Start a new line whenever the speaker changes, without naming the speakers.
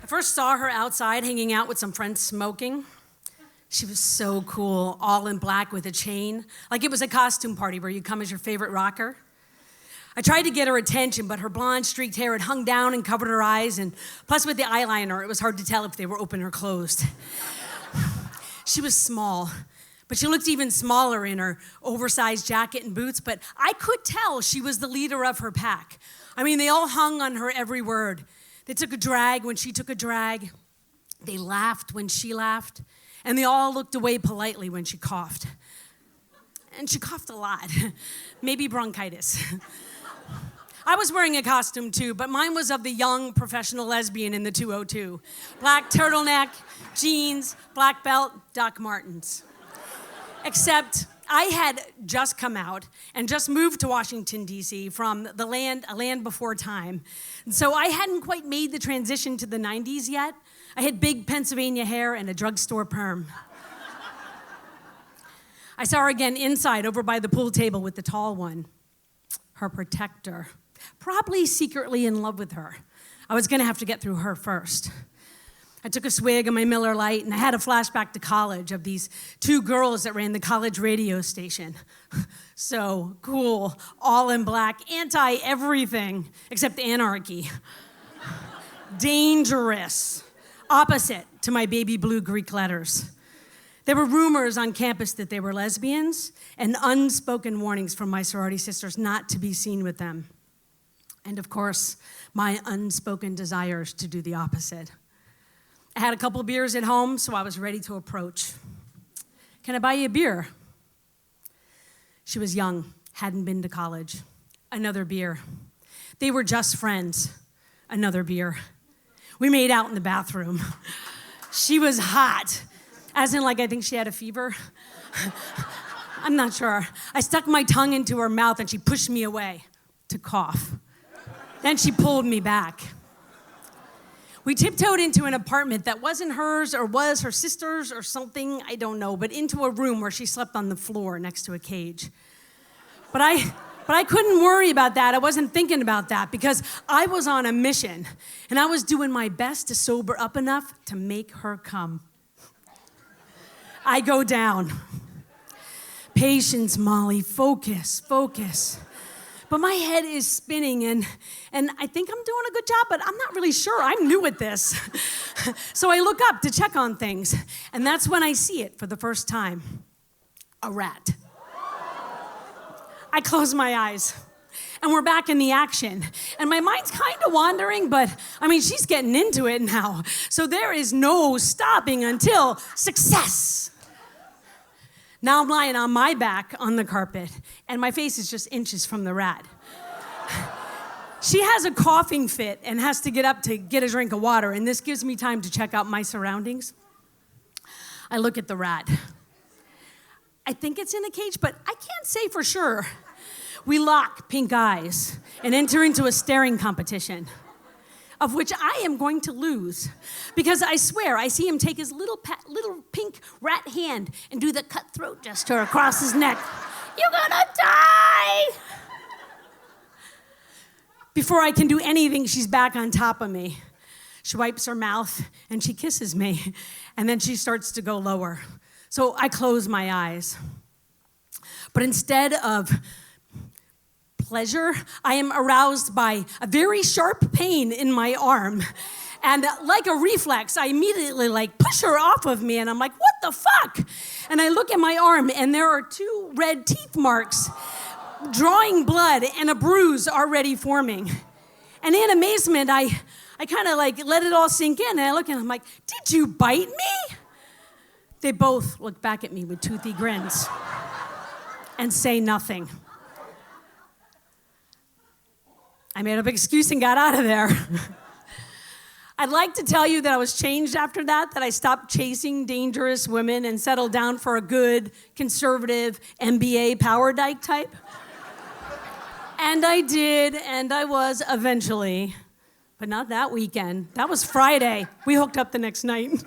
I first saw her outside hanging out with some friends smoking. She was so cool, all in black with a chain, like it was a costume party where you come as your favorite rocker. I tried to get her attention, but her blonde, streaked hair had hung down and covered her eyes, and plus with the eyeliner, it was hard to tell if they were open or closed. She was small, but she looked even smaller in her oversized jacket and boots, but I could tell she was the leader of her pack. I mean, they all hung on her every word. They took a drag when she took a drag. They laughed when she laughed, and they all looked away politely when she coughed. And she coughed a lot, maybe bronchitis. I was wearing a costume too, but mine was of the young professional lesbian in the 202. Black turtleneck, jeans, black belt, Doc Martens. Except I had just come out and just moved to Washington, D.C. from a land before time. And so I hadn't quite made the transition to the 90s yet. I had big Pennsylvania hair and a drugstore perm. I saw her again inside over by the pool table with the tall one, her protector, probably secretly in love with her. I was gonna have to get through her first. I took a swig of my Miller Lite, and I had a flashback to college of these two girls that ran the college radio station. So cool, all in black, anti-everything except anarchy. Dangerous, opposite to my baby blue Greek letters. There were rumors on campus that they were lesbians and unspoken warnings from my sorority sisters not to be seen with them. And of course, my unspoken desires to do the opposite. I had a couple beers at home, so I was ready to approach. Can I buy you a beer? She was young, hadn't been to college. Another beer. They were just friends. Another beer. We made out in the bathroom. She was hot. As in, like, I think she had a fever. I'm not sure. I stuck my tongue into her mouth and she pushed me away to cough. Then she pulled me back. We tiptoed into an apartment that wasn't hers or was her sister's or something, I don't know, but into a room where she slept on the floor next to a cage. But I couldn't worry about that. I wasn't thinking about that because I was on a mission and I was doing my best to sober up enough to make her come. I go down. Patience, Molly, focus. But my head is spinning, and I think I'm doing a good job, but I'm not really sure. I'm new at this. So I look up to check on things, and that's when I see it for the first time. A rat. I close my eyes, and we're back in the action. And my mind's kind of wandering, but, I mean, she's getting into it now. So there is no stopping until success. Now I'm lying on my back on the carpet, and my face is just inches from the rat. She has a coughing fit and has to get up to get a drink of water, and this gives me time to check out my surroundings. I look at the rat. I think it's in a cage, but I can't say for sure. We lock pink eyes and enter into a staring competition, of which I am going to lose. Because I swear, I see him take his little pink rat hand and do the cutthroat gesture across his neck. You're gonna die! Before I can do anything, she's back on top of me. She wipes her mouth and she kisses me, and then she starts to go lower. So I close my eyes. But instead of pleasure, I am aroused by a very sharp pain in my arm. And like a reflex, I immediately push her off of me, and I'm like, what the fuck? And I look at my arm, and there are 2 red teeth marks, drawing blood, and a bruise already forming. And in amazement, I kind of let it all sink in, and I look at them, I'm like, did you bite me? They both look back at me with toothy grins and say nothing. I made up an excuse and got out of there. I'd like to tell you that I was changed after that I stopped chasing dangerous women and settled down for a good, conservative, MBA power dyke type. And I did, and I was eventually, but not that weekend. That was Friday. We hooked up the next night.